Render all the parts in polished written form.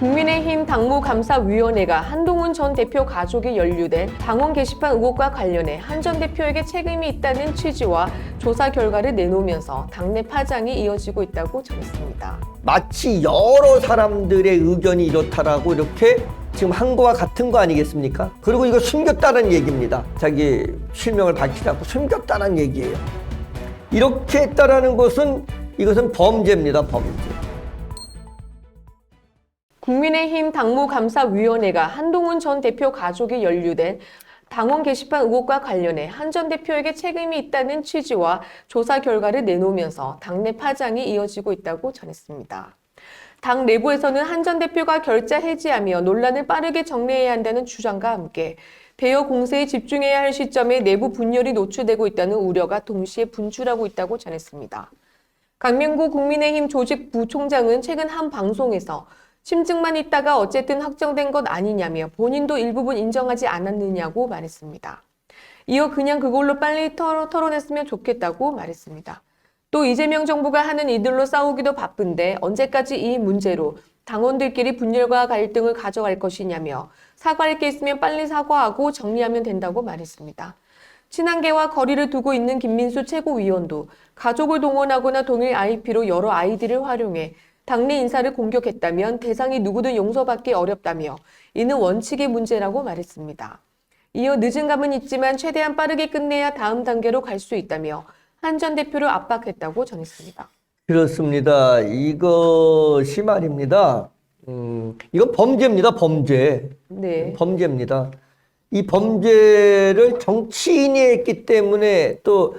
국민의힘 당무감사위원회가 한동훈 전 대표 가족이 연루된 당원 게시판 의혹과 관련해 한 전 대표에게 책임이 있다는 취지와 조사 결과를 내놓으면서 당내 파장이 이어지고 있다고 전했습니다. 마치 여러 사람들의 의견이 이렇다라고 이렇게 지금 한 거와 같은 거 아니겠습니까? 그리고 이거 숨겼다는 얘기입니다. 자기 실명을 밝히지 않고 숨겼다는 얘기예요. 이렇게 했다라는 것은 이것은 범죄입니다. 범죄. 국민의힘 당무감사위원회가 한동훈 전 대표 가족이 연루된 당원 게시판 의혹과 관련해 한 전 대표에게 책임이 있다는 취지와 조사 결과를 내놓으면서 당내 파장이 이어지고 있다고 전했습니다. 당 내부에서는 한 전 대표가 결자 해지하며 논란을 빠르게 정리해야 한다는 주장과 함께 대여 공세에 집중해야 할 시점에 내부 분열이 노출되고 있다는 우려가 동시에 분출하고 있다고 전했습니다. 강명구 국민의힘 조직부총장은 최근 한 방송에서 심증만 있다가 어쨌든 확정된 것 아니냐며 본인도 일부분 인정하지 않았느냐고 말했습니다. 이어 그냥 그걸로 빨리 털어냈으면 좋겠다고 말했습니다. 또 이재명 정부가 하는 이들로 싸우기도 바쁜데 언제까지 이 문제로 당원들끼리 분열과 갈등을 가져갈 것이냐며 사과할 게 있으면 빨리 사과하고 정리하면 된다고 말했습니다. 친한계와 거리를 두고 있는 김민수 최고위원도 가족을 동원하거나 동일 IP로 여러 아이디를 활용해 당내 인사를 공격했다면 대상이 누구든 용서받기 어렵다며 이는 원칙의 문제라고 말했습니다. 이어 늦은 감은 있지만 최대한 빠르게 끝내야 다음 단계로 갈 수 있다며 한 전 대표를 압박했다고 전했습니다. 그렇습니다. 이것이 말입니다. 이건 범죄입니다. 범죄. 네. 범죄입니다. 이 범죄를 정치인이 했기 때문에 또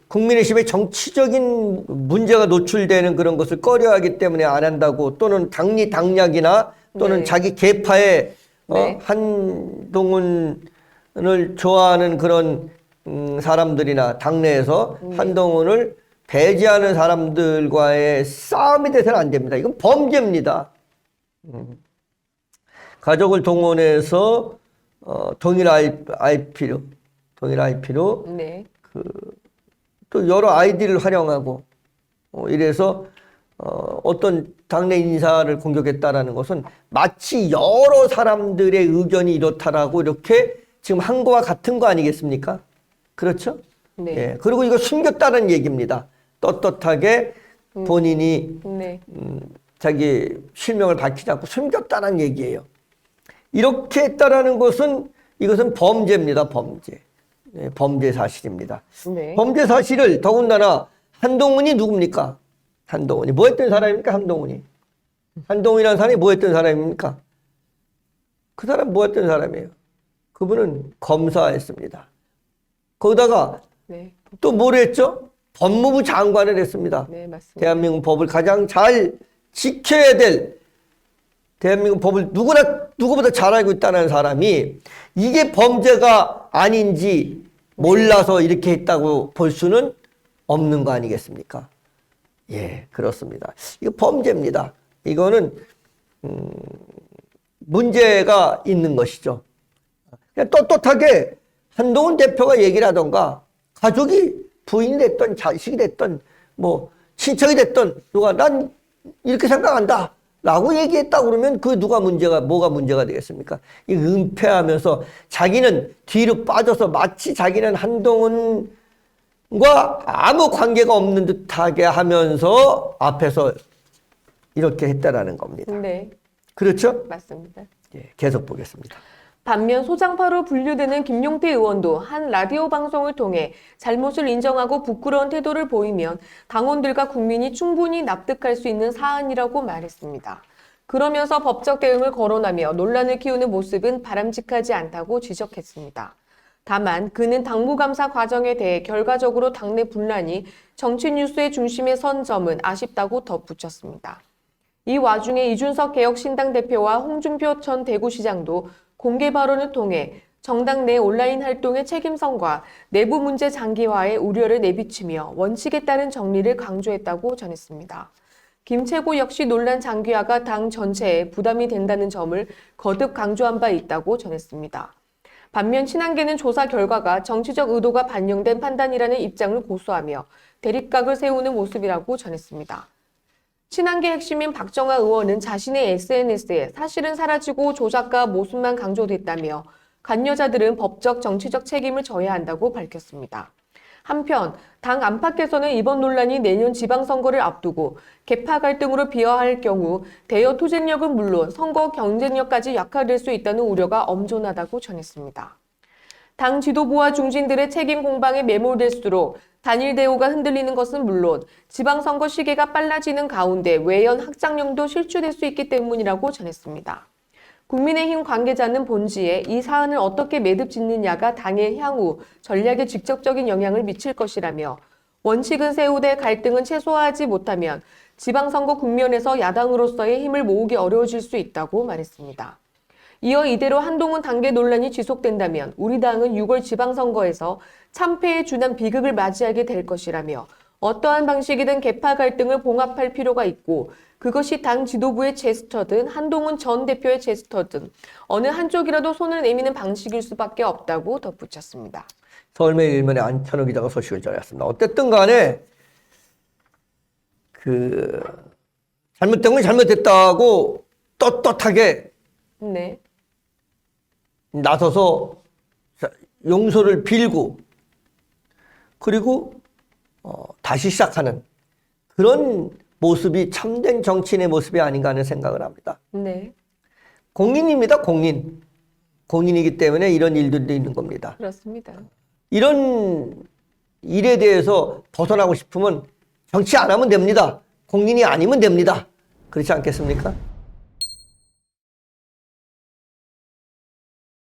국민의힘의 정치적인 문제가 노출되는 그런 것을 꺼려하기 때문에 안 한다고 또는 당리당략이나 또는 네. 자기 계파에 네. 한동훈을 좋아하는 그런 사람들이나 당내에서 한동훈을 배제하는 사람들과의 싸움이 돼서는 안 됩니다. 이건 범죄입니다. 가족을 동원해서 동일 IP로 네. 또 여러 아이디를 활용하고 이래서 어떤 당내 인사를 공격했다라는 것은 마치 여러 사람들의 의견이 이렇다라고 이렇게 지금 한 거와 같은 거 아니겠습니까? 그렇죠? 네. 예. 그리고 이거 숨겼다는 얘기입니다. 떳떳하게 본인이 네. 자기 실명을 밝히지 않고 숨겼다는 얘기예요. 이렇게 했다라는 것은 이것은 범죄입니다. 범죄. 예, 범죄 사실입니다. 네. 범죄 사실을 더군다나 한동훈이 누굽니까? 한동훈이 뭐 했던 사람입니까? 한동훈이라는 사람이 뭐 했던 사람입니까? 그 사람 뭐 했던 사람이에요? 그분은 검사였습니다. 거기다가 네. 또 뭘 했죠? 법무부 장관을 했습니다. 네, 맞습니다. 대한민국 법을 가장 잘 지켜야 될 대한민국 법을 누구보다 잘 알고 있다는 사람이 이게 범죄가 아닌지 몰라서 이렇게 했다고 볼 수는 없는 거 아니겠습니까? 예, 그렇습니다. 이거 범죄입니다. 이거는 문제가 있는 것이죠. 그냥 떳떳하게 한동훈 대표가 얘기를 하던가 가족이 부인이 됐던 자식이 됐던 뭐 친척이 됐던 누가 난 이렇게 생각한다 라고 얘기했다 그러면 그 뭐가 문제가 되겠습니까? 이 은폐하면서 자기는 뒤로 빠져서 마치 자기는 한동훈과 아무 관계가 없는 듯하게 하면서 앞에서 이렇게 했다라는 겁니다. 네. 그렇죠? 맞습니다. 예, 계속 보겠습니다. 반면 소장파로 분류되는 김용태 의원도 한 라디오 방송을 통해 잘못을 인정하고 부끄러운 태도를 보이면 당원들과 국민이 충분히 납득할 수 있는 사안이라고 말했습니다. 그러면서 법적 대응을 거론하며 논란을 키우는 모습은 바람직하지 않다고 지적했습니다. 다만 그는 당무감사 과정에 대해 결과적으로 당내 분란이 정치 뉴스의 중심에 선 점은 아쉽다고 덧붙였습니다. 이 와중에 이준석 개혁신당 대표와 홍준표 전 대구시장도 공개 발언을 통해 정당 내 온라인 활동의 책임성과 내부 문제 장기화에 우려를 내비치며 원칙에 따른 정리를 강조했다고 전했습니다. 김 최고 역시 논란 장기화가 당 전체에 부담이 된다는 점을 거듭 강조한 바 있다고 전했습니다. 반면 친한계는 조사 결과가 정치적 의도가 반영된 판단이라는 입장을 고수하며 대립각을 세우는 모습이라고 전했습니다. 친한계 핵심인 박정아 의원은 자신의 SNS에 사실은 사라지고 조작가 모습만 강조됐다며 관여자들은 법적, 정치적 책임을 져야 한다고 밝혔습니다. 한편 당 안팎에서는 이번 논란이 내년 지방선거를 앞두고 계파 갈등으로 비화할 경우 대여 투쟁력은 물론 선거 경쟁력까지 약화될 수 있다는 우려가 엄존하다고 전했습니다. 당 지도부와 중진들의 책임 공방에 매몰될수록 단일 대우가 흔들리는 것은 물론 지방선거 시기가 빨라지는 가운데 외연 확장령도 실추될 수 있기 때문이라고 전했습니다. 국민의힘 관계자는 본지에 이 사안을 어떻게 매듭 짓느냐가 당의 향후 전략에 직접적인 영향을 미칠 것이라며 원칙은 세우되 갈등은 최소화하지 못하면 지방선거 국면에서 야당으로서의 힘을 모으기 어려워질 수 있다고 말했습니다. 이어 이대로 한동훈 단계 논란이 지속된다면 우리 당은 6월 지방선거에서 참패에 준한 비극을 맞이하게 될 것이라며 어떠한 방식이든 계파 갈등을 봉합할 필요가 있고 그것이 당 지도부의 제스처든 한동훈 전 대표의 제스처든 어느 한쪽이라도 손을 내미는 방식일 수밖에 없다고 덧붙였습니다. 서울매일면의 안찬호 기자가 소식을 전했습니다. 어쨌든 간에 잘못된 건 잘못됐다고 떳떳하게 네. 나서서 용서를 빌고 그리고 다시 시작하는 그런 모습이 참된 정치인의 모습이 아닌가 하는 생각을 합니다. 네. 공인입니다. 공인이기 때문에 이런 일들도 있는 겁니다. 그렇습니다. 이런 일에 대해서 벗어나고 싶으면 정치 안 하면 됩니다. 공인이 아니면 됩니다. 그렇지 않겠습니까?